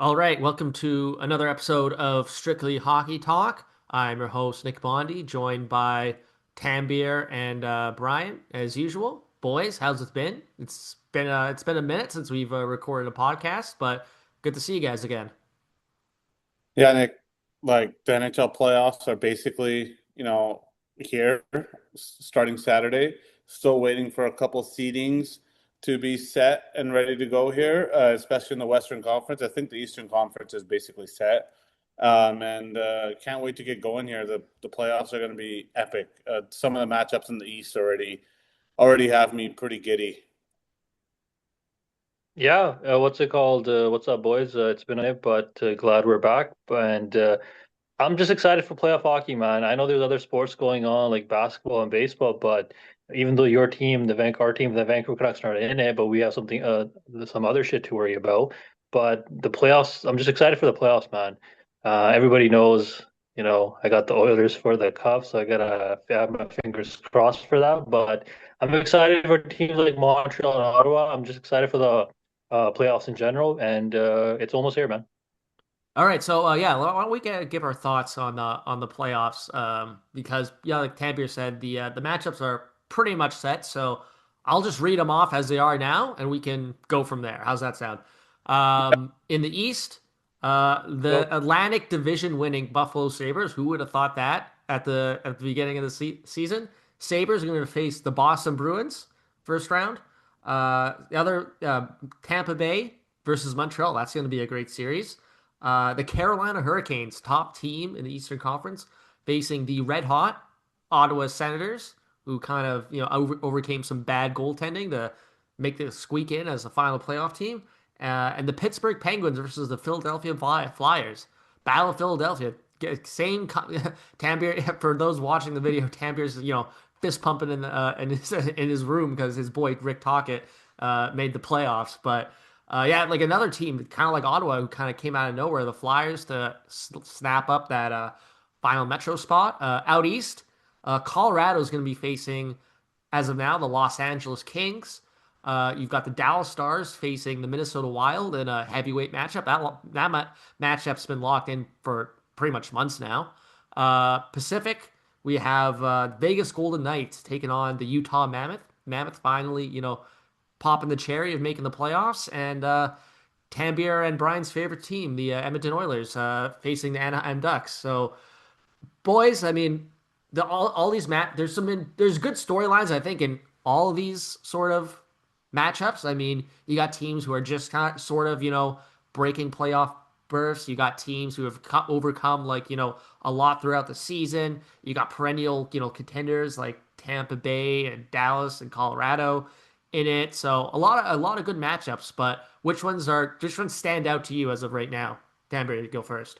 All right, welcome to another episode of Strictly Hockey Talk. I'm your host, Nick Bondi, joined by Tambier and Brian, as usual. Boys, how's it been? It's been a minute since we've recorded a podcast, but good to see you guys again. Yeah, Nick, like the NHL playoffs are basically, here starting Saturday. Still waiting for a couple seedings to be set and ready to go here, especially in the Western Conference. I think the Eastern Conference is basically set. And can't wait to get going here. The playoffs are going to be epic. Some of the matchups in the East already have me pretty giddy. Yeah, what's it called? What's up, boys? It's been a minute, but glad we're back. And I'm just excited for playoff hockey, man. I know there's other sports going on like basketball and baseball, but even though your team, our team, the Vancouver Canucks, are not in it, but we have some other shit to worry about. But the playoffs, I'm just excited for the playoffs, man. Everybody knows, I got the Oilers for the cup, so I gotta have my fingers crossed for that. But I'm excited for teams like Montreal and Ottawa. I'm just excited for the playoffs in general, and it's almost here, man. All right, so yeah, why don't we give our thoughts on the playoffs? Because yeah, like Tambier said, the matchups are pretty much set. So I'll just read them off as they are now, and we can go from there. How's that sound? In the East, the Well, Atlantic Division winning Buffalo Sabres. Who would have thought that at the beginning of the season? Sabres are going to face the Boston Bruins first round. The other Tampa Bay versus Montreal. That's going to be a great series. The Carolina Hurricanes, top team in the Eastern Conference, facing the red hot Ottawa Senators, who kind of overcame some bad goaltending to make the squeak in as the final playoff team. And the Pittsburgh Penguins versus the Philadelphia Flyers. Battle of Philadelphia. Same Tambier for those watching the video. Tambier's fist pumping in his room because his boy Rick Tocchet made the playoffs, but. Yeah, like another team, kind of like Ottawa, who kind of came out of nowhere, the Flyers to snap up that final Metro spot. Out east, Colorado is going to be facing, as of now, the Los Angeles Kings. You've got the Dallas Stars facing the Minnesota Wild in a heavyweight matchup. That matchup's been locked in for pretty much months now. Pacific, we have Vegas Golden Knights taking on the Utah Mammoth. Mammoth finally, popping the cherry of making the playoffs, and Tambier and Brian's favorite team, the Edmonton Oilers, facing the Anaheim Ducks. So, boys, I mean, all these there's good storylines I think in all of these sort of matchups. I mean, you got teams who are just kind of sort of breaking playoff berths. You got teams who have overcome a lot throughout the season. You got perennial contenders like Tampa Bay and Dallas and Colorado in it. So a lot of good matchups. But which ones stand out to you as of right now? Danbury, go first.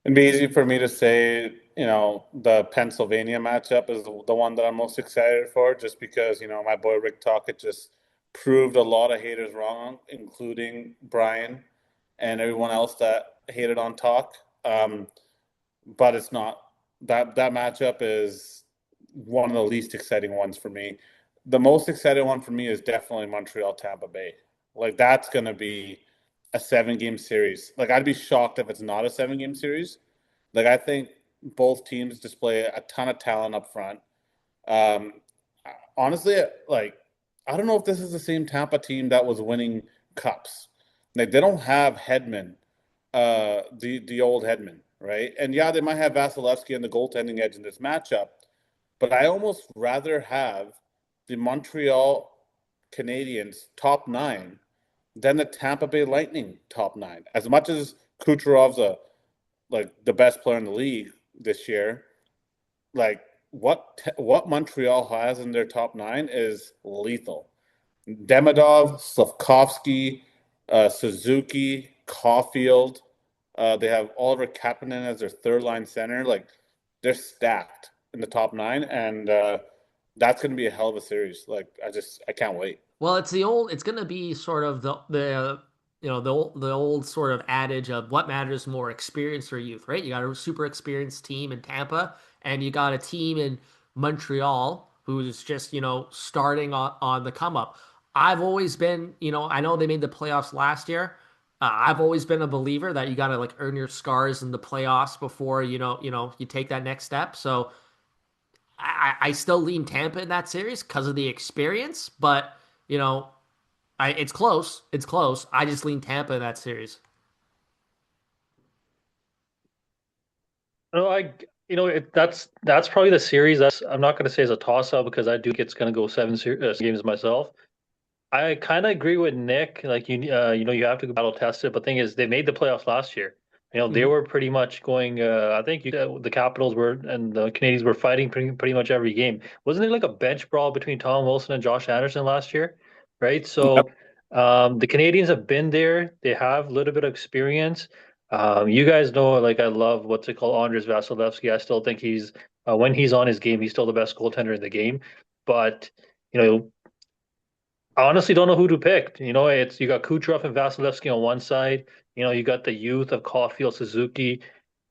It'd be easy for me to say, the Pennsylvania matchup is the one that I'm most excited for, just because, my boy Rick Tocchet just proved a lot of haters wrong, including Brian and everyone else that hated on Talk. But it's not that matchup is one of the least exciting ones for me. The most exciting one for me is definitely Montreal Tampa Bay. Like that's gonna be a 7 game series. Like I'd be shocked if it's not a 7 game series. Like I think both teams display a ton of talent up front. Um, honestly, like I don't know if this is the same Tampa team that was winning cups. Like they don't have Hedman, the old Hedman, right? And yeah, they might have Vasilevsky and the goaltending edge in this matchup, but I almost rather have the Montreal Canadiens top nine than the Tampa Bay Lightning top nine. As much as Kucherov's like the best player in the league this year, like what Montreal has in their top nine is lethal. Demidov, Slavkovsky, Suzuki, Caulfield. They have Oliver Kapanen as their third line center. Like they're stacked in the top nine, and that's going to be a hell of a series. Like I can't wait. Well, it's gonna be sort of the old sort of adage of what matters more, experience or youth, right? You got a super experienced team in Tampa, and you got a team in Montreal who's just starting on the come up. I've always been, I know they made the playoffs last year. I've always been a believer that you got to like earn your scars in the playoffs before you take that next step. So I still lean Tampa in that series because of the experience, but you know, it's close. It's close. I just lean Tampa in that series. No, that's probably the series. That's I'm not going to say it's a toss up because I do think it's going to go games myself. I kind of agree with Nick. Like you have to battle test it. But thing is, they made the playoffs last year. They Hmm. were pretty much going. I think the Capitals were and the Canadians were fighting pretty much every game. Wasn't there like a bench brawl between Tom Wilson and Josh Anderson last year? Right. Yep. So the Canadians have been there. They have a little bit of experience. You guys know, like I love what's it called, Andres Vasilevsky. I still think he's when he's on his game, he's still the best goaltender in the game. But you know, I honestly don't know who to pick. It's you got Kucherov and Vasilevsky on one side. You got the youth of Caulfield, Suzuki,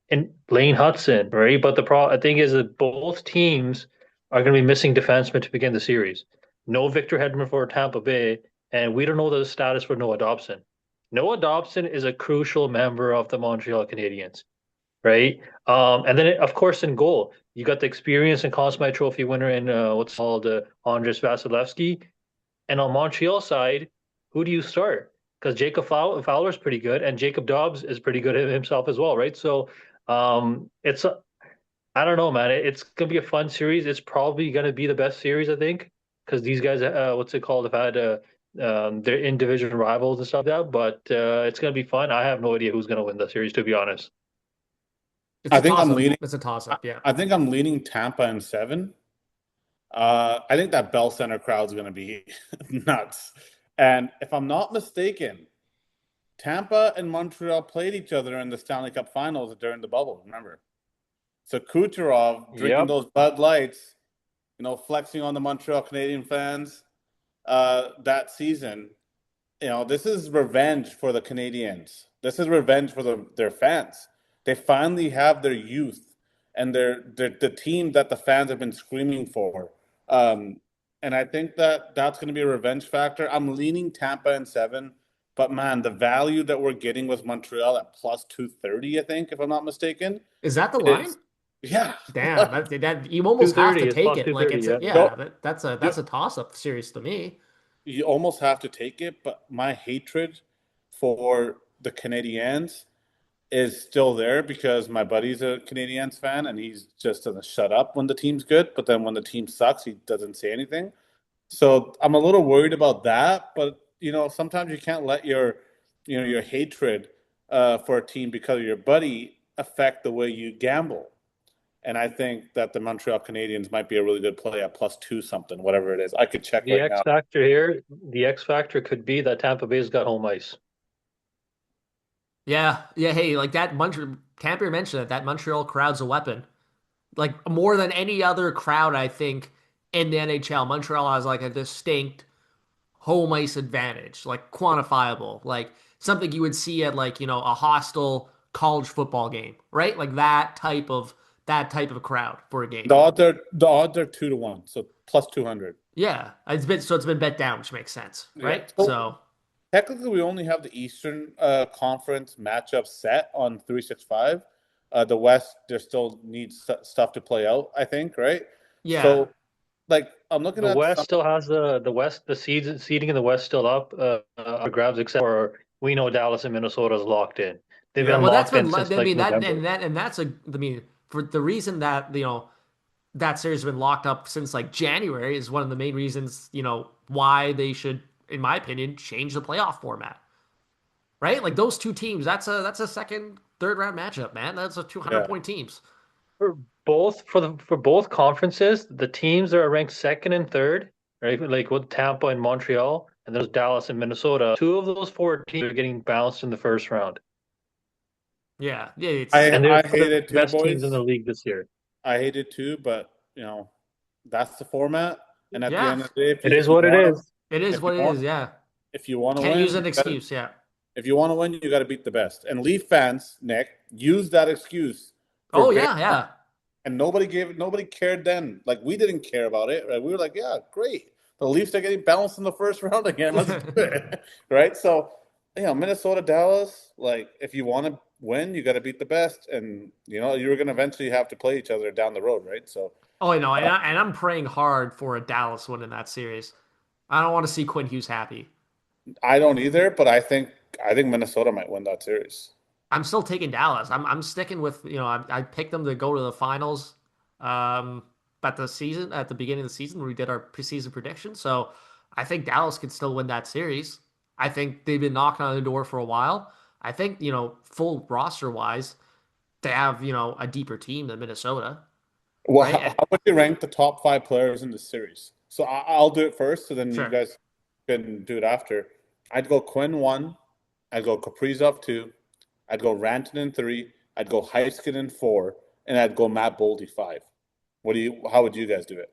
and Lane Hudson, right? But the thing is that both teams are going to be missing defensemen to begin the series. No Victor Hedman for Tampa Bay, and we don't know the status for Noah Dobson. Noah Dobson is a crucial member of the Montreal Canadiens, right? And then of course in goal, you got the experience and Conn Smythe Trophy winner in what's called Andres Vasilevsky, and on Montreal side, who do you start? Because Fowler's pretty good, and Jacob Dobbs is pretty good himself as well, right? So, it's I don't know, man. It's gonna be a fun series. It's probably gonna be the best series, I think, because these guys, what's it called, have had their in division rivals and stuff like that. But it's gonna be fun. I have no idea who's gonna win the series, to be honest. It's I a think toss I'm up. leaning. It's a toss I up. Yeah. I think I'm leaning Tampa in seven. I think that Bell Center crowd's going to be nuts. And if I'm not mistaken, Tampa and Montreal played each other in the Stanley Cup Finals during the bubble. Remember? So Kucherov drinking Yep. those Bud Lights, flexing on the Montreal Canadian fans that season. This is revenge for the Canadians. This is revenge for their fans. They finally have their youth and their the team that the fans have been screaming for. Um, and I think that that's going to be a revenge factor. I'm leaning Tampa in seven, but man, the value that we're getting with Montreal at plus 230, I think, if I'm not mistaken, Is that the line? is yeah. Damn, that you almost Two have to thirty. It's take plus it. two Like thirty. it's a Yeah. yeah, Yo, that's yo, a toss up series to me. you almost have to take it, but my hatred for the Canadiens is still there because my buddy's a Canadiens fan and he's just doesn't shut up when the team's good, but then when the team sucks, he doesn't say anything. So I'm a little worried about that, but sometimes you can't let your hatred for a team because of your buddy affect the way you gamble. And I think that the Montreal Canadiens might be a really good play at plus two something, whatever it is. I could check The right X now. factor here, the X factor could be that Tampa Bay's got home ice. Yeah, yeah. Hey, like that Montreal Campier mentioned that Montreal crowd's a weapon. Like more than any other crowd, I think in the NHL, Montreal has like a distinct home ice advantage, like quantifiable, like something you would see at like a hostile college football game, right? Like that type of crowd for a game. The odds are 2-1, so plus 200. Yeah, it's been bet down, which makes sense, Yeah. right? So So technically, we only have the Eastern Conference matchup set on 365. The West, there still needs stuff to play out, I think, right? yeah, So, like, I'm looking The at West some. still has the seeding in the West still up for grabs, except for we know Dallas and Minnesota is locked in. They've yeah. been Well, that's locked been in I since like mean that November. and that's I mean for the reason that that series has been locked up since like January is one of the main reasons why they should, in my opinion, change the playoff format. Right? Like those two teams, that's a second, third round matchup, man. That's a 200 Yeah. point teams. For both conferences, the teams that are ranked second and third, right? Like with Tampa and Montreal, and there's Dallas and Minnesota. Two of those four teams are getting bounced in the first round, Yeah, yeah. It's I and they're I some of hate the it too, best teams in the boys. league this year. I hate it too, but that's the format. And at the yeah. end of the day, It is what it is. It is if you what it want, is. Yeah, if you want to can't use win, an excuse. Yeah. if you want to win, you got to beat the best. And Leaf fans, Nick, use that excuse for Oh very yeah, yeah. and nobody cared then. Like we didn't care about it, right? We were like, yeah, great. The Leafs are getting bounced in the first round again. Let's do it, right? So Minnesota, Dallas, like if you want to win, you got to beat the best, and you're going to eventually have to play each other down the road, right? So Oh, I know, and, uh, I'm praying hard for a Dallas win in that series. I don't want to see Quinn Hughes happy. I don't either, but I think Minnesota might win that series. I'm still taking Dallas. I'm sticking with I picked them to go to the finals um at the beginning of the season when we did our preseason prediction. So I think Dallas could still win that series. I think they've been knocking on the door for a while. I think, full roster wise, they have, a deeper team than Minnesota, Well, right? how would you rank the top five players in the series? So I'll do it first, so then you Sure. guys can do it after. I'd go Quinn one, I'd go Kaprizov two, I'd go Rantanen three, I'd go Heiskanen four, and I'd go Matt Boldy five. How would you guys do it?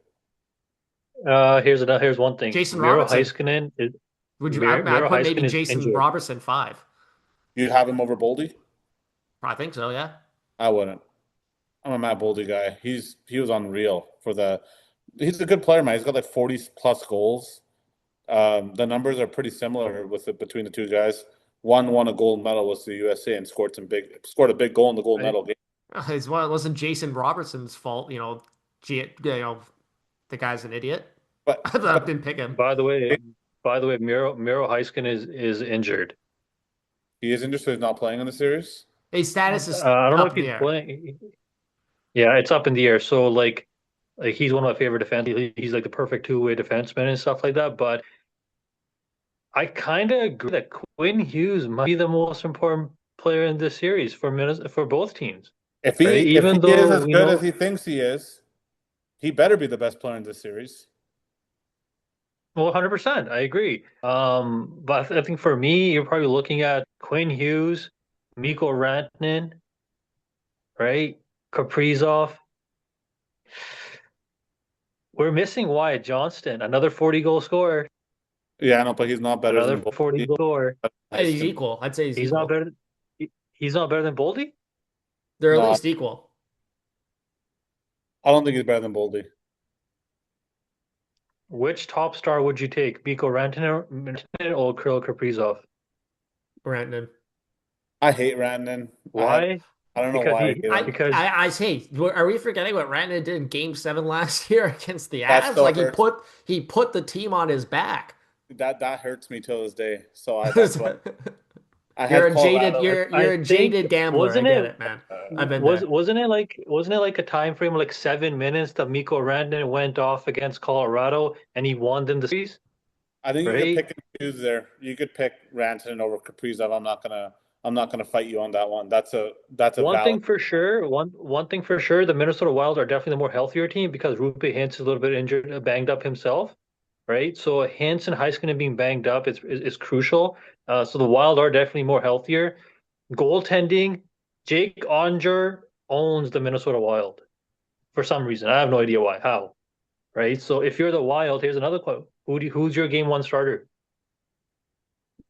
Here's one thing. Jason Robertson. I'd Miro put maybe Heiskanen is Jason injured. Robertson five. You'd have him over Boldy? I think so, yeah. I wouldn't. I'm a Matt Boldy guy. He was unreal for the. He's a good player, man. He's got like 40 plus goals. The numbers are pretty similar between the two guys. One won a gold medal with the USA and scored a big goal in the gold medal game. It wasn't Jason Robertson's fault, the guy's an idiot. But I didn't pick him. By the way, Miro Heiskanen is injured. he is interested in not playing in the series. His status is I don't know up if in the he's air. playing. Yeah, it's up in the air. So like he's one of my favorite defense. He's like the perfect two-way defenseman and stuff like that. But I kind of agree that Quinn Hughes might be the most important player in this series for both teams, If he right? if he Even is though, as good as he thinks he is, he better be the best player in this series. well, 100%, I agree. But I think for me, you're probably looking at Quinn Hughes, Mikko Rantanen, right? Kaprizov. We're missing Wyatt Johnston, another 40 goal scorer, Yeah, I know, but he's not better another than 40 Boldy. goal scorer. He's Heiskanen. equal. I'd say he's He's not equal. better. He's not better than Boldy. They're at No, least equal. I don't think he's better than Boldy. Which top star would you take, Mikko Rantanen or Kirill Kaprizov? Brandon. I hate Rantanen. Why? I don't know Because why I he hate him. because I say, are we forgetting what Rantanen did in Game 7 last year against the That Avs? still Like hurts. he put the team on his back. That hurts me till this day. So that's what I You're had a jaded Colorado. you're I a think jaded gambler. I wasn't get it it, man. I've been was there. wasn't it like a time frame of like 7 minutes that Mikko Rantanen went off against Colorado and he won them the series, I think you could right? pick and choose there. You could pick Rantanen over Kaprizov. I'm not gonna fight you on that one. That's a One valid. thing for sure, one thing for sure, the Minnesota Wild are definitely the more healthier team because Rupe Hintz is a little bit injured, banged up himself, right? So Hintz and Heiskanen being banged up is crucial. So the Wild are definitely more healthier. Goaltending, Jake Onger owns the Minnesota Wild for some reason. I have no idea why, how, right? So if you're the Wild, here's another quote. Who's your game one starter?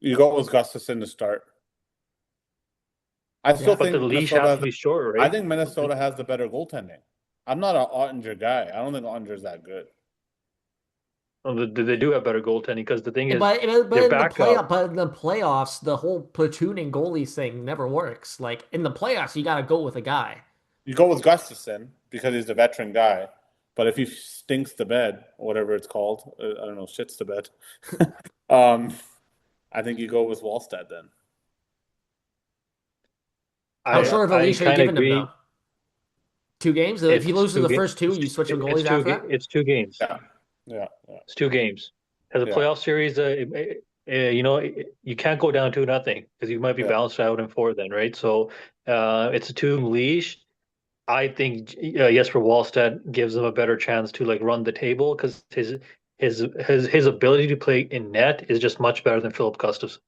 You go with Gustafson to start. I Yeah, still but the think leash Minnesota has has. to be shorter, I right? think Minnesota has the better goaltending. I'm not an Ottinger guy. I don't think Ottinger's that good. Well, they do have better goaltending because the thing is, But their in the backup. playoffs, the whole platooning goalies thing never works. Like in the playoffs, you got to go with a guy. You go with Gustafson because he's a veteran guy. But if he stinks the bed, or whatever it's called, I don't know, shits the bed. um, I think you go with Wallstead then. How I short of a I leash are you kind of giving him agree. though? 2 games? If he It's loses two the games. first two, you switch him goalies after that? It's 2 games. Yeah, yeah, yeah, It's 2 games. As a yeah, playoff series, you can't go down 2-0 because you might be yeah. bounced out in four then, right? So, it's a two leash. I think Jesper Wallstedt gives them a better chance to like run the table because his ability to play in net is just much better than Philip Gustafsson.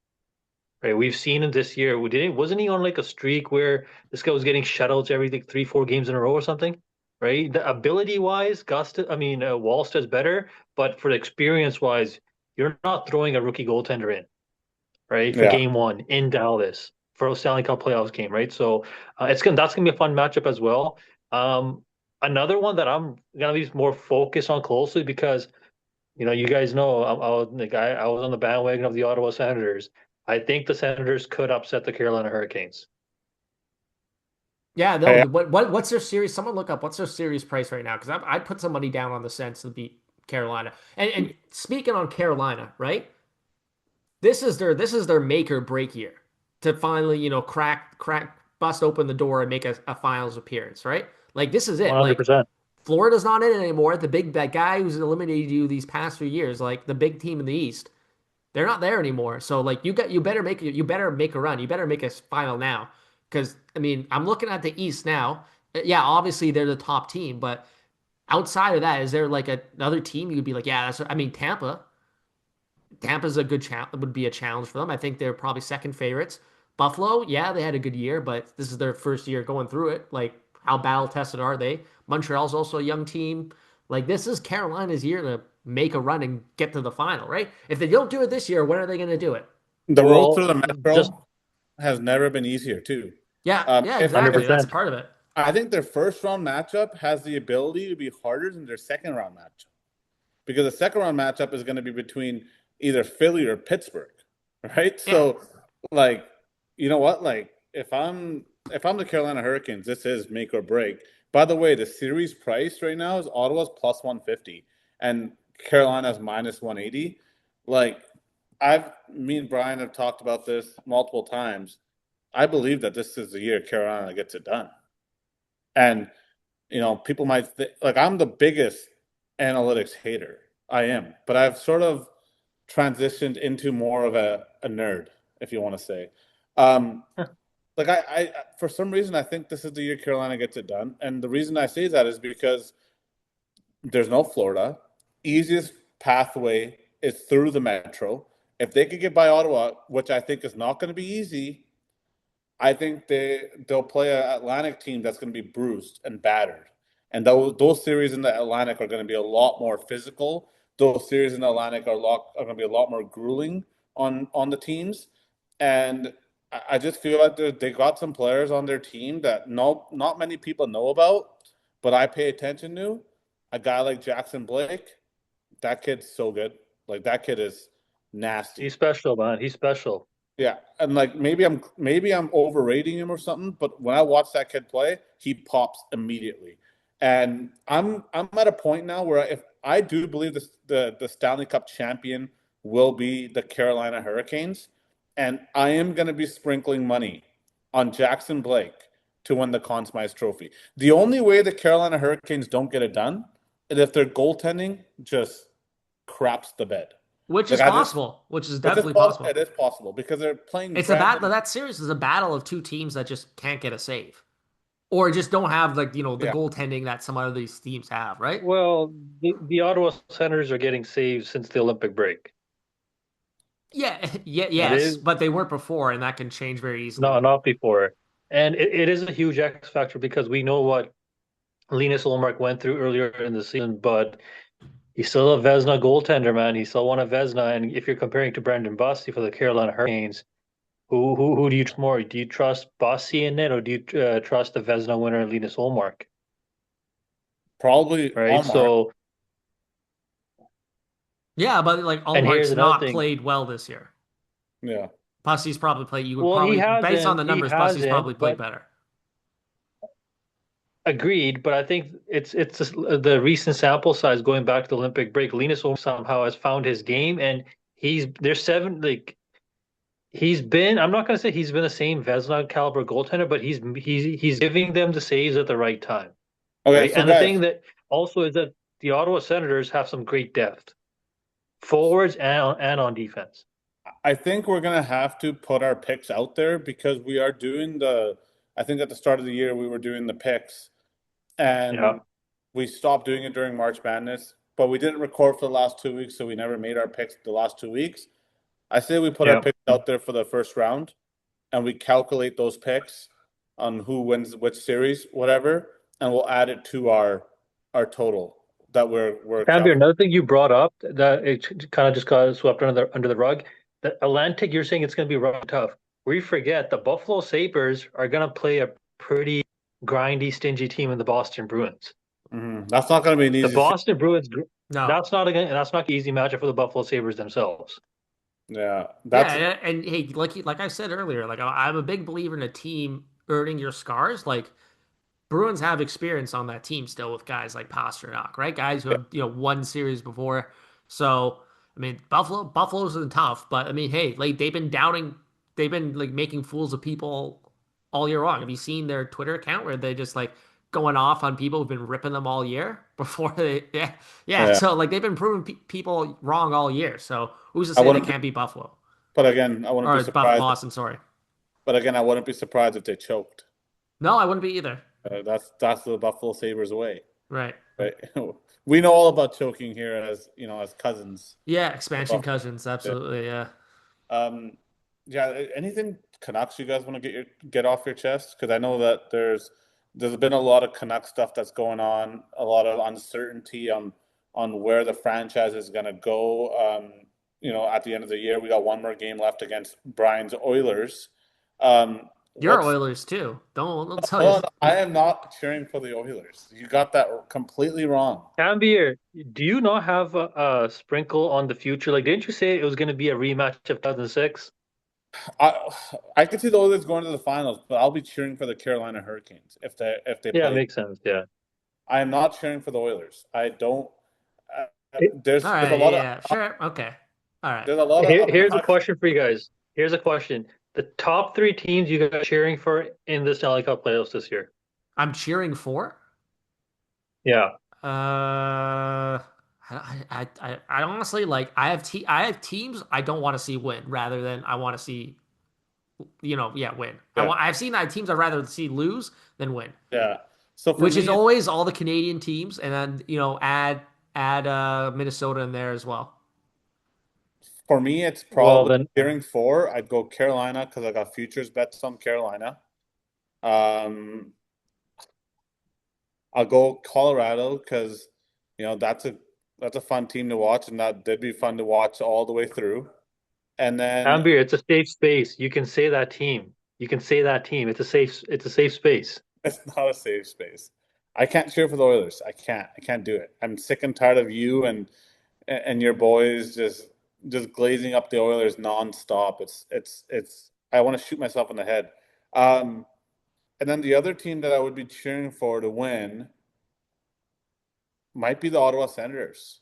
Right, we've seen him this year. Wasn't he on like a streak where this guy was getting shutouts every like 3, 4 games in a row or something? Right, the ability wise, Wallsted's better, but for the experience wise, you're not throwing a rookie goaltender in, right? For Yeah. game one in Dallas for a Stanley Cup Playoffs game, right? So that's gonna be a fun matchup as well. Another one that I'm gonna be more focused on closely because you guys know I was on the bandwagon of the Ottawa Senators. I think the Senators could upset the Carolina Hurricanes. Yeah, no. Hey, What's their series? Someone look up what's their series price right now because I'd put some money down on the Sens to beat Carolina. And speaking on Carolina, right? This is their make or break year to finally crack bust open the door and make a finals appearance, right? Like this is it. Like 100%. Florida's not in it anymore. The big that guy who's eliminated you these past few years, like the big team in the East, they're not there anymore. So like you better make a run. You better make a final now. Because I mean, I'm looking at the East now. Yeah, obviously they're the top team, but outside of that, is there like another team you would be like, yeah, I mean, Tampa. Tampa's a good would be a challenge for them. I think they're probably second favorites. Buffalo, yeah, they had a good year, but this is their first year going through it. Like, how battle tested are they? Montreal's also a young team. Like, this is Carolina's year to make a run and get to the final, right? If they don't do it this year, when are they going to do it? the road through Well, the just Metro has never been easier too. Yeah, yeah, If exactly. anything, That's 100%. part of it. I think their first round matchup has the ability to be harder than their second round matchup because the second round matchup is going to be between either Philly or Pittsburgh, right? Yeah. So, like, you know what? Like, if I'm the Carolina Hurricanes, this is make or break. By the way, the series price right now is Ottawa's plus 150 and Carolina's minus 180. Like, me and Brian have talked about this multiple times. I believe that this is the year Carolina gets it done. And people might like I'm the biggest analytics hater. I am, but I've sort of transitioned into more of a nerd, if you want to say. Um, like for some reason, I think this is the year Carolina gets it done, and the reason I say that is because there's no Florida. Easiest pathway is through the Metro. If they could get by Ottawa, which I think is not going to be easy, I think they'll play an Atlantic team that's going to be bruised and battered, and those series in the Atlantic are going to be a lot more physical. Those series in the Atlantic are going to be a lot more grueling on the teams, and I just feel like they got some players on their team that not many people know about, but I pay attention to. A guy like Jackson Blake, that kid's so good. Like that kid is he's nasty. special, man. He's special. Yeah, and like maybe I'm overrating him or something, but when I watch that kid play, he pops immediately. And I'm at a point now where if I do believe the Stanley Cup champion will be the Carolina Hurricanes, and I am going to be sprinkling money on Jackson Blake to win the Conn Smythe Trophy. The only way the Carolina Hurricanes don't get it done is if their goaltending just craps the bed. Which Like is I just possible. Which is definitely possible. it is possible because they're playing It's a battle. Brandon. That series is a battle of two teams that just can't get a save. Or just don't have like the Yeah, goaltending that some of these teams have, right? Well, the Ottawa Senators are getting saved since the Olympic break. Yeah, yeah, That yes, is but they weren't before, and that can change very no, easily. not before. And it is a huge X factor because we know what Linus Ullmark went through earlier in the season, but he's still a Vezina goaltender, man. He still won a Vezina. And if you're comparing to Brendan Busty for the Carolina Hurricanes, who do you trust more? Do you trust Busty in it, or do you trust the Vezina winner Linus Ullmark? probably Right. Allmark. So, Yeah, but like and here's Allmark's another not thing. played well this year. Yeah. Busty's probably played. You would Well, he probably, based on hasn't. the He numbers, Busty's probably hasn't. played But better. agreed. But I think it's just the recent sample size going back to the Olympic break. Linus Ullmark somehow has found his game, and there's seven like he's been. I'm not gonna say he's been the same Vezina caliber goaltender, but he's giving them the saves at the right time, Okay, right? so And the guys, thing that also is that the Ottawa Senators have some great depth, forwards and on defense. I think we're gonna have to put our picks out there because we are doing the. I think at the start of the year we were doing the picks, Yeah, and we stopped doing it during March Madness. But we didn't record for the last 2 weeks, so we never made our picks the last 2 weeks. I say we put our yeah. picks out there for the first round, and we calculate those picks on who wins which series, whatever, and we'll add it to our total that we're Ambir, calculating. another thing you brought up that it kind of just got swept under the rug. The Atlantic, you're saying it's going to be rough and tough. We forget the Buffalo Sabres are going to play a pretty grindy, stingy team in the Boston Bruins. That's not going to be an The easy. Boston Bruins, No, that's not an easy matchup for the Buffalo Sabres themselves. Yeah, Yeah, that's and hey, like I said earlier, like I'm a big believer in a team earning your scars. Like Bruins have experience on that team still with guys like Pasternak, right? Guys who yeah, have won series before. So I mean, Buffalo's been tough, but I mean, hey, like they've been like making fools of people all year long. Have you seen their Twitter account where they just like going off on people who've been ripping them all year before they, yeah, yeah. yeah. So like they've been proving pe people wrong all year. So who's to I say they wouldn't be, can't beat Buffalo but again, I wouldn't be or surprised. Boston? Sorry, But again, I wouldn't be surprised if they choked. no, I wouldn't be either. That's the Buffalo Sabres way, Right. right? We know all about choking here as as cousins. Yeah, The expansion Buffalo. cousins, absolutely. Yeah. Um, yeah. Anything Canucks you guys want to get off your chest? Because I know that there's been a lot of Canuck stuff that's going on, a lot of uncertainty on where the franchise is going to go. At the end of the year, we got one more game left against Brian's Oilers. You're What's Oilers too. Don't tell you. Hold on, I am not cheering for the Oilers. You got that completely wrong. Cambier, do you not have a sprinkle on the future? Like, didn't you say it was going to be a rematch of 2006? I I could see the Oilers going to the finals, but I'll be cheering for the Carolina Hurricanes if they Yeah, play. makes sense. Yeah. I am not cheering for the Oilers. I don't. All There's a right, yeah, lot yeah, sure, okay, all right. Here, of here's a obnoxious. question for you guys. Here's a question. The top three teams you guys are cheering for in the Stanley Cup playoffs this year. I'm cheering for. Yeah. I honestly like. I have teams I don't want to see win, rather than I want to see yeah win. Yeah, I've seen teams I'd rather see lose than win, yeah. So for which is me, always all the Canadian teams, and then add Minnesota in there as well. it's Well, probably then cheering for. I'd go Carolina because I got futures bets on Carolina. Um, I'll go Colorado because that's a fun team to watch, and that did be fun to watch all the way through. And then Amber, it's a safe space. You can say that team. You can say that team. It's a safe space. it's not a safe space. I can't cheer for the Oilers. I can't. I can't do it. I'm sick and tired of you and your boys just glazing up the Oilers nonstop. It's. I want to shoot myself in the head. Um, and then the other team that I would be cheering for to win might be the Ottawa Senators.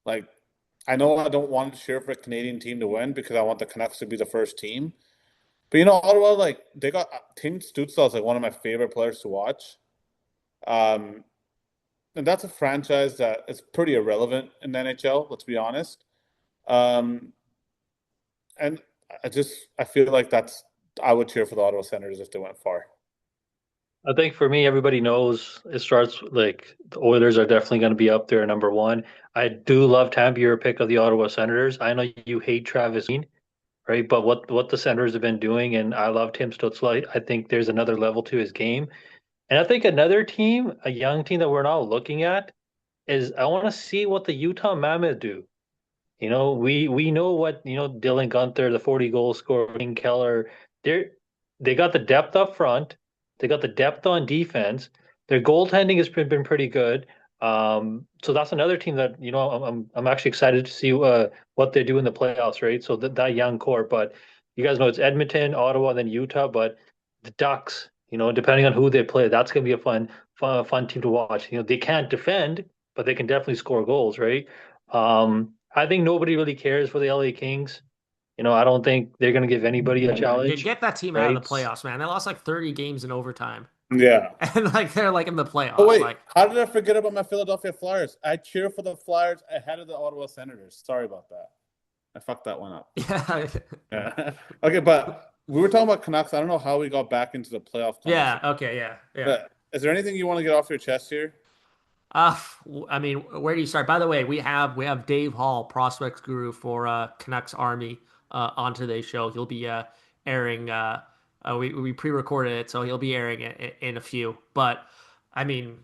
Like, I know I don't want to cheer for a Canadian team to win because I want the Canucks to be the first team. But Ottawa, like they got Tim Stützle is like one of my favorite players to watch. Um, and that's a franchise that is pretty irrelevant in the NHL. Let's be honest. Um, and I feel like I would cheer for the Ottawa Senators if they went far. I think for me, everybody knows it starts like the Oilers are definitely going to be up there, number one. I do love Tampa, your pick of the Ottawa Senators. I know you hate Travis Green, right? But what the Senators have been doing, and I love Tim Stützle. I think there's another level to his game. And I think another team, a young team that we're not looking at, is I want to see what the Utah Mammoth do. We know what, Dylan Gunther, the 40 goal scorer, King Keller, they got the depth up front. They got the depth on defense. Their goaltending has been pretty good. So that's another team that, I'm actually excited to see what they do in the playoffs, right? So that young core, but you guys know it's Edmonton, Ottawa, and then Utah, but the Ducks, depending on who they play, that's going to be a fun team to watch. They can't defend, but they can definitely score goals, right? I think nobody really cares for the LA Kings. I don't think they're going to give anybody a Yeah, challenge, get that team out of right? the playoffs, man. They lost like 30 games in overtime, Yeah. and like they're like in the Oh playoffs. wait, Like, how did I forget about my Philadelphia Flyers? I cheer for the Flyers ahead of the Ottawa Senators. Sorry about that. I fucked that one up. yeah, Yeah. Okay, but we were talking about Canucks. I don't know how we got back into the playoff yeah, conversation. okay, yeah, yeah. But is there anything you want to get off your chest here? Uh, I mean, where do you start? By the way, we have Dave Hall, prospects guru for Canucks Army, on today's show. He'll be airing. We pre-recorded it, so he'll be airing it in a few. But I mean,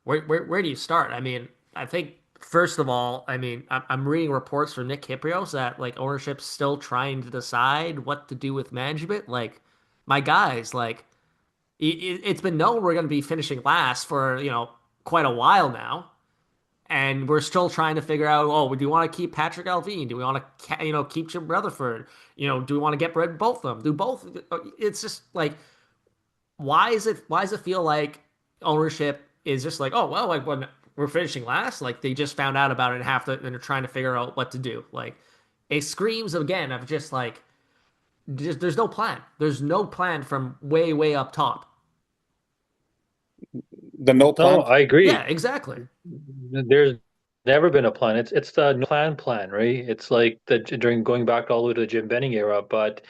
where do you start? I mean, I think first of all, I mean, I'm reading reports from Nick Kyprios that like ownership's still trying to decide what to do with management. Like, my guys, like it's been known we're going to be finishing last for quite a while now. And we're still trying to figure out, oh, do we want to keep Patrick Alvin? Do we want to, keep Jim Rutherford? Do we want to get rid of both of them? Do both? It's just like, why does it feel like ownership is just like, oh, well, like when we're finishing last, like they just found out about it and and they're trying to figure out what to do. Like it screams again of just like, there's no plan. There's no plan from way, way up top. The no No, plan. I Yeah, agree. exactly. There's never been a plan. It's the no plan, right? It's like the during going back all the way to the Jim Benning era. But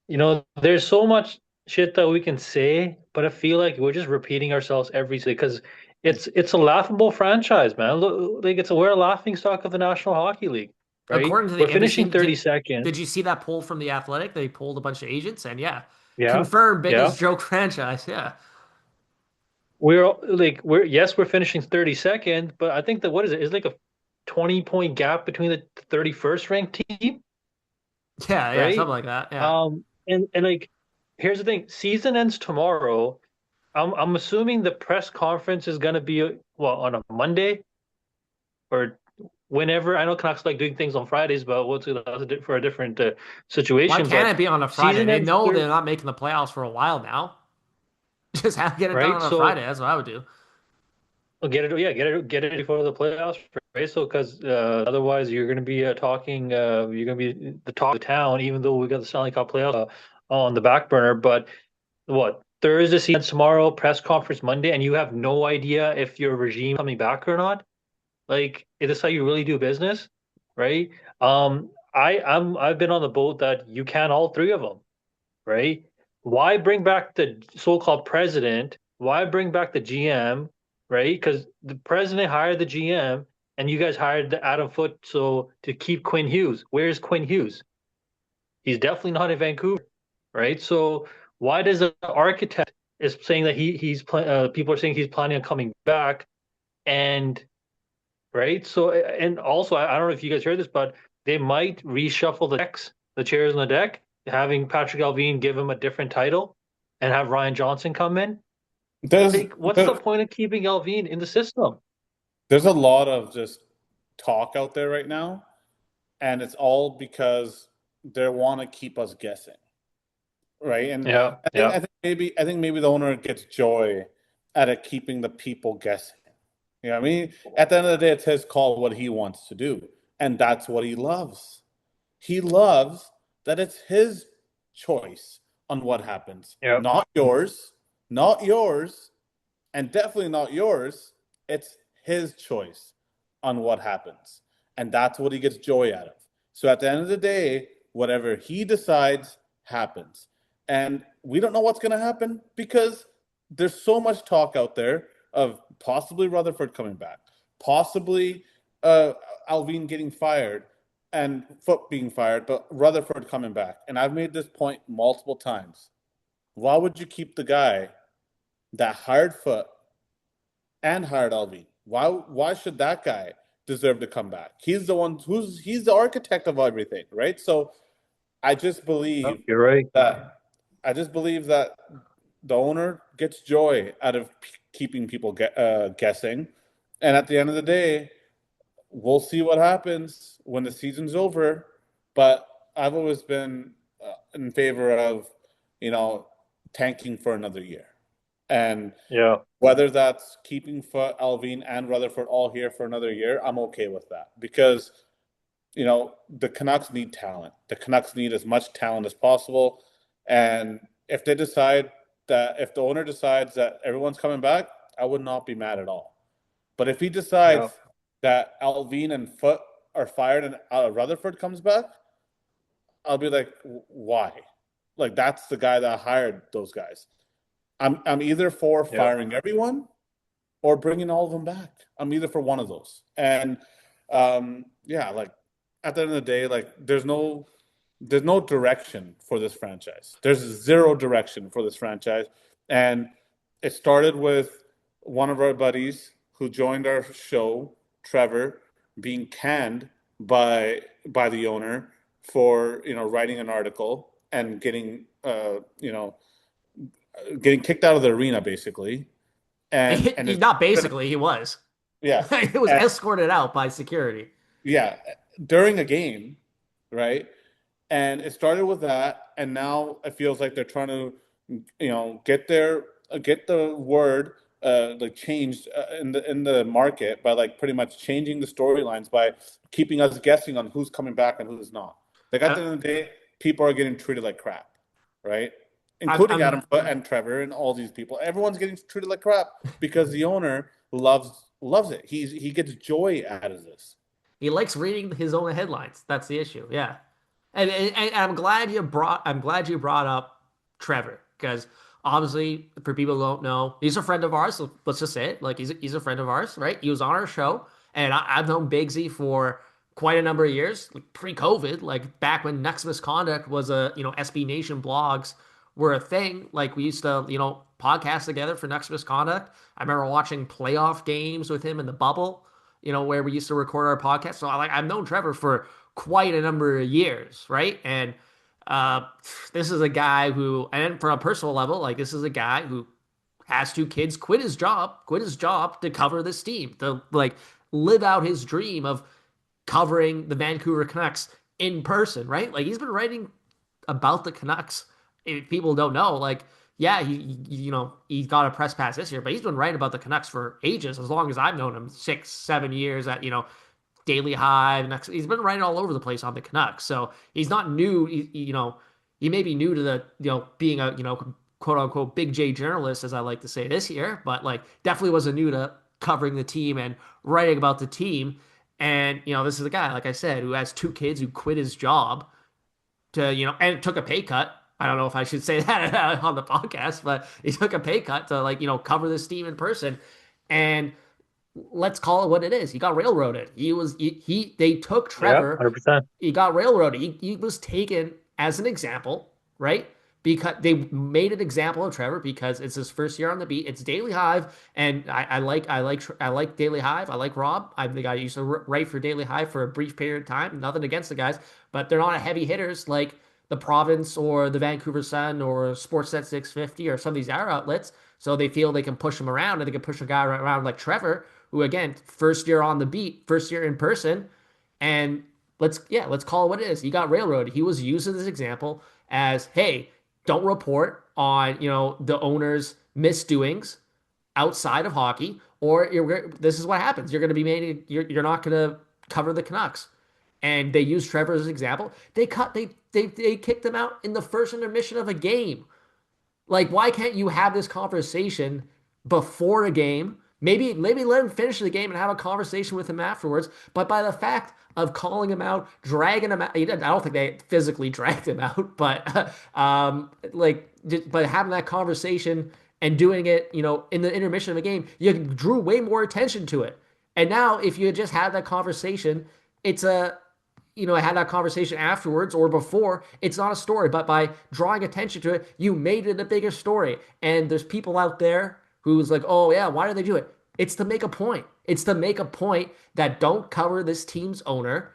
there's so much shit that we can say, but I feel like we're just repeating ourselves every day because it's a laughable franchise, man. Look, like we're a laughing stock of the National Hockey League, right? According to We're the, have you finishing seen, 32nd. did you see that poll from the Athletic? They polled a bunch of agents and yeah, Yeah, confirmed yeah. biggest joke franchise. Yeah. We're finishing 32nd, but I think that what is it? It's like a 20-point gap between the 31st ranked team, Yeah, yeah, something right? like that. Yeah. And like here's the thing, season ends tomorrow. I'm assuming the press conference is gonna be on a Monday or whenever. I know Canucks like doing things on Fridays, but for a different Why situation. can't But it be on a Friday? season They ends know thir they're not making the playoffs for a while now. Just get it done right? on a So Friday. That's what I would do. well, get it before the playoffs, right? So because otherwise you're going to be talking, you're going to be the talk of the town, even though we got the Stanley Cup playoffs on the back burner. But what Thursday season tomorrow, press conference Monday, and you have no idea if your regime coming back or not. Like, is this how you really do business, right? I've been on the boat that you can all three of them, right? Why bring back the so-called president? Why bring back the GM, right? Because the president hired the GM, and you guys hired the Adam Foote so to keep Quinn Hughes. Where's Quinn Hughes? He's definitely not in Vancouver, right? So why does the architect is saying that people are saying he's planning on coming back, and right? So and also I don't know if you guys heard this, but they might reshuffle the chairs on the deck, having Patrick Alvin give him a different title and have Ryan Johnson come in. There's Like, what's the there, point of keeping Alvin in the system? there's a lot of just talk out there right now, and it's all because they want to keep us guessing, right? And Yeah, I think yeah, I think maybe the owner gets joy out of keeping the people guessing. You know what I mean? At the end of the day, it's his call what he wants to do, and that's what he loves. He loves that it's his choice on what happens, yeah, not yours, not yours, and definitely not yours. It's his choice on what happens. And that's what he gets joy out of. So at the end of the day, whatever he decides happens. And we don't know what's going to happen because there's so much talk out there of possibly Rutherford coming back, possibly uh, Alvin getting fired and Foot being fired, but Rutherford coming back. And I've made this point multiple times. Why would you keep the guy that hired Foot and hired Alvin? Why should that guy deserve to come back? He's the one he's the architect of everything, right? So I just yeah, believe you're right. that the owner gets joy out of keeping people guessing, and at the end of the day, we'll see what happens when the season's over. But I've always been in favor of, you know, tanking for another year. And Yeah, whether that's keeping Foot, Alvin, and Rutherford all here for another year, I'm okay with that because the Canucks need talent. The Canucks need as much talent as possible, and if if the owner decides that everyone's coming back, I would not be mad at all. But if he decides yeah, that Alvin and Foot are fired and Rutherford comes back, I'll be like, why? Like that's the guy that hired those guys. I'm either for yeah, firing everyone or bringing all of them back. I'm either for one of those. And yeah, like at the end of the day, like there's no direction for this franchise. There's zero direction for this franchise. And it started with one of our buddies who joined our show, Trevor, being canned by the owner for writing an article and getting kicked out of the arena basically and it's Not basically, he was. Yeah. It was And escorted out by security. yeah, during a game, right? And it started with that, and now it feels like they're trying to, get the word like changed in the market by like pretty much changing the storylines by keeping us guessing on who's coming back and who's not. Like at I, the end of the day, people are getting treated like crap, right? Including I'm Adam Foote and Trevor and all these people. Everyone's getting treated like crap because the owner loves it. He gets joy out of this. He likes reading his own headlines. That's the issue. Yeah. And I'm glad you brought up Trevor because obviously for people who don't know, he's a friend of ours. So let's just say it. Like he's a friend of ours, right? He was on our show, and I've known Bigsy for quite a number of years, like pre-COVID, like back when Next Misconduct was a SB Nation blogs were a thing. Like we used to podcast together for Next Misconduct. I remember watching playoff games with him in the bubble, where we used to record our podcast. So I've known Trevor for quite a number of years, right? And uh, this is a guy who, and from a personal level, like this is a guy who has two kids, quit his job to cover this team, to like live out his dream of covering the Vancouver Canucks in person, right? Like he's been writing about the Canucks. If people don't know, like, yeah, he got a press pass this year, but he's been writing about the Canucks for ages, as long as I've known him, 6, 7 years at Daily Hive. Next, he's been writing all over the place on the Canucks, so he's not new. He may be new to the being a quote unquote big J journalist, as I like to say this year, but like definitely wasn't new to covering the team and writing about the team. And this is a guy, like I said, who has two kids, who quit his job to and took a pay cut. I don't know if I should say that on the podcast, but he took a pay cut to cover this team in person. And let's call it what it is. He got railroaded. They took Yeah, Trevor. 100%. He got railroaded. He was taken as an example, right? Because they made an example of Trevor because it's his first year on the beat. It's Daily Hive, and I like Daily Hive. I like Rob. I think I used to write for Daily Hive for a brief period of time. Nothing against the guys, but they're not heavy hitters like the Province or the Vancouver Sun or Sportsnet 650 or some of these other outlets. So they feel they can push him around and they can push a guy around like Trevor, who again, first year on the beat, first year in person, and let's call it what it is. He got railroaded. He was used as this example as, hey, don't report on the owner's misdoings outside of hockey, or this is what happens. You're going to be made. You're not going to cover the Canucks. And they used Trevor as an example. They kicked him out in the first intermission of a game. Like, why can't you have this conversation before a game? Maybe let him finish the game and have a conversation with him afterwards. But by the fact of calling him out, dragging him out, I don't think they physically dragged him out, but but having that conversation and doing it, in the intermission of a game, you drew way more attention to it. And now, if you had just had that conversation, it's a I had that conversation afterwards or before, it's not a story. But by drawing attention to it, you made it a bigger story. And there's people out there who's like, oh, yeah, why do they do it? It's to make a point. It's to make a point that don't cover this team's owner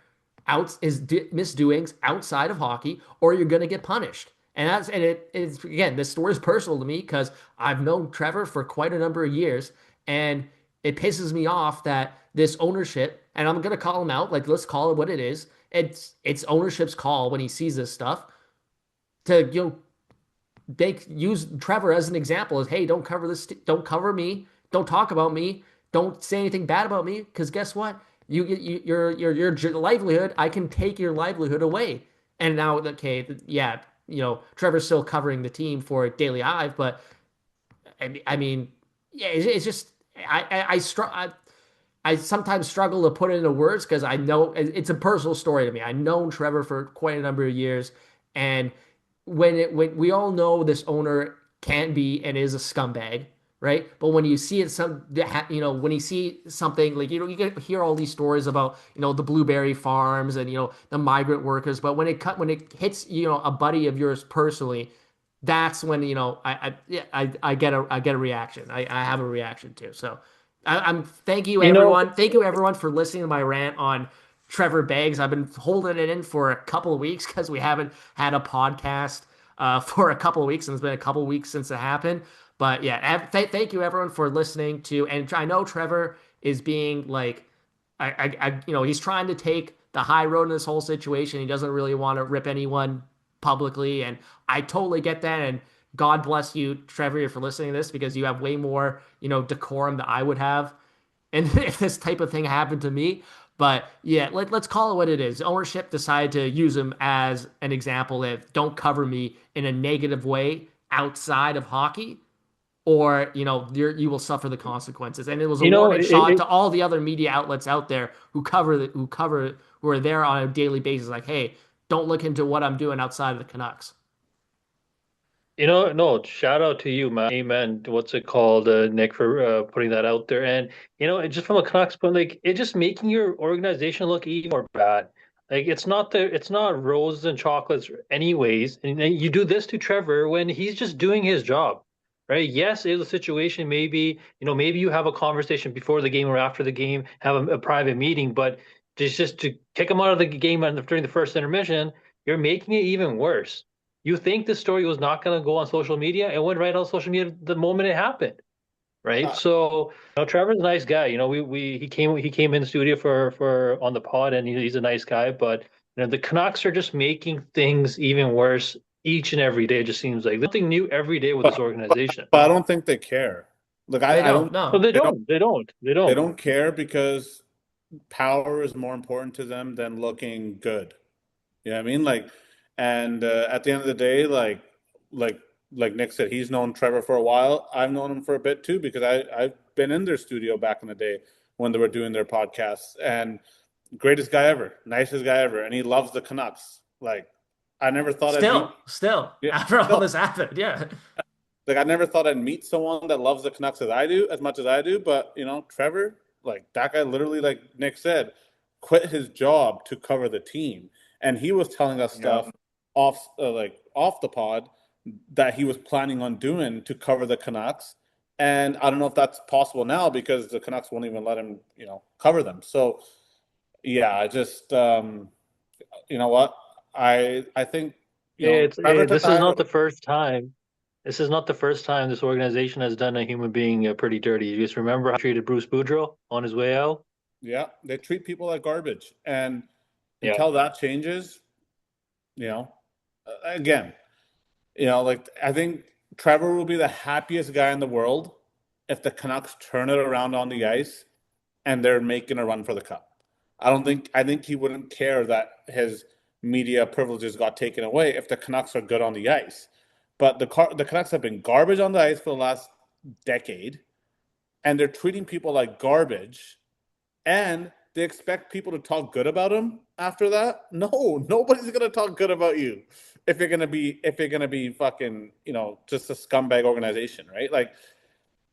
out his misdoings outside of hockey, or you're going to get punished. It's again, this story is personal to me because I've known Trevor for quite a number of years, and it pisses me off that this ownership, and I'm gonna call him out, like let's call it what it is. It's ownership's call when he sees this stuff to they use Trevor as an example as, hey, don't cover this, don't cover me, don't talk about me, don't say anything bad about me, because guess what? Your livelihood, I can take your livelihood away. And now, okay, yeah, Trevor's still covering the team for Daily Hive, but I mean, yeah, it's just I sometimes struggle to put it into words because I know it's a personal story to me. I've known Trevor for quite a number of years, and when we all know this owner can be and is a scumbag, right? But when you see it, when you see something like you can hear all these stories about the blueberry farms and the migrant workers, but when it hits a buddy of yours personally, that's when I get a reaction. I have a reaction too. So I'm thank you You know, everyone. Thank you everyone for listening to my rant on Trevor Beggs. I've been holding it in for a couple of weeks because we haven't had a podcast for a couple of weeks, and it's been a couple of weeks since it happened. But yeah, thank you everyone for listening to. And I know Trevor is being like, he's trying to take the high road in this whole situation. He doesn't really want to rip anyone publicly, and I totally get that. And God bless you, Trevor, for listening to this because you have way more, decorum than I would have. And if this type of thing happened to me, but yeah, let's call it what it is. Ownership decided to use him as an example of don't cover me in a negative way outside of hockey, or you will suffer the consequences. And it was a You know, warning shot to all the other media outlets out there who are there on a daily basis. Like, hey, don't look into what I'm doing outside of the Canucks. no, shout out to you, man. Amen. What's it called, Nick, for putting that out there. And just from a Canucks point, like it's just making your organization look even more bad. Like it's not roses and chocolates, anyways. And then you do this to Trevor when he's just doing his job, right? Yes, it's a situation. Maybe you have a conversation before the game or after the game, have a private meeting, but just to kick him out of the game during the first intermission, you're making it even worse. You think this story was not going to go on social media? It went right on social media the moment it happened, right? Uh, So, Trevor's a nice guy. We he came in the studio for on the pod, and he's a nice guy. But the Canucks are just making things even worse each and every day. It just seems like something new every day with this organization. but I don't think they care. Look, They I don't. don't. No, No. they They don't. don't. They don't. They They don't. don't care because power is more important to them than looking good. You know what I mean? Like, and at the end of the day, like, like Nick said, he's known Trevor for a while. I've known him for a bit too because I've been in their studio back in the day when they were doing their podcasts. And greatest guy ever, nicest guy ever, and he loves the Canucks. Like, I never thought I'd meet. Still, Yeah, after all no, this happened, yeah. like I never thought I'd meet someone that loves the Canucks as I do, as much as I do. But Trevor, like that guy, literally, like Nick said, quit his job to cover the team, and he was telling us Yeah. stuff off the pod that he was planning on doing to cover the Canucks. And I don't know if that's possible now because the Canucks won't even let him, cover them. So yeah, I just you know what I think Trevor to This is tire. not the first time. This is not the first time this organization has done a human being pretty dirty. You just remember how they treated Bruce Boudreau on his way out? Yeah, they treat people like garbage, and Yeah. until that changes, you know, again, like I think Trevor will be the happiest guy in the world if the Canucks turn it around on the ice and they're making a run for the cup. I think he wouldn't care that his media privileges got taken away if the Canucks are good on the ice. But the Canucks have been garbage on the ice for the last decade, and they're treating people like garbage, and they expect people to talk good about him after that. No, nobody's gonna talk good about you if you're gonna be fucking just a scumbag organization, right? Like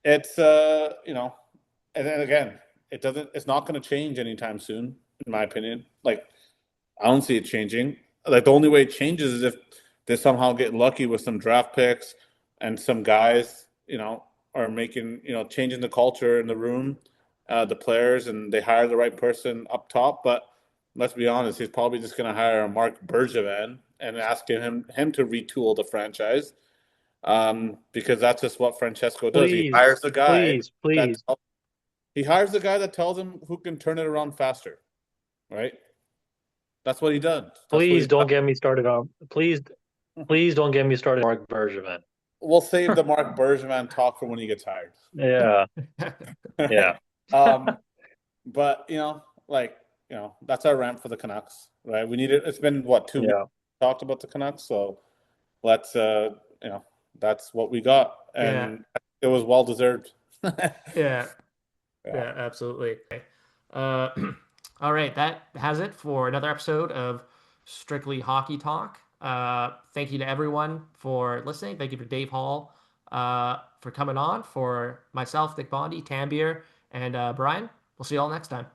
it's and then again, it's not gonna change anytime soon, in my opinion. Like I don't see it changing. Like the only way it changes is if they somehow get lucky with some draft picks and some guys, are making, changing the culture in the room, the players, and they hire the right person up top. But let's be honest, he's probably just going to hire a Mark Bergevin and ask him to retool the franchise, because that's just what Francesco does. Please, please, That please, he hires the guy that tells him who can turn it around faster, right? That's what he does. That's what he please does. don't get me started on please don't get me started on Mark Bergevin. We'll save the Mark Bergevin talk for when he gets hired. Yeah, yeah, um, but that's our rant for the Canucks, right? We need it. It's been what 2 weeks yeah. talked about the Canucks, so let's that's what we got, Yeah, and it was well deserved. yeah, Yeah. yeah, absolutely. Uh, all right, that has it for another episode of Strictly Hockey Talk. Thank you to everyone for listening. Thank you for Dave Hall for coming on. For myself, Dick Bondi, Tambier, and Brian. We'll see you all next time.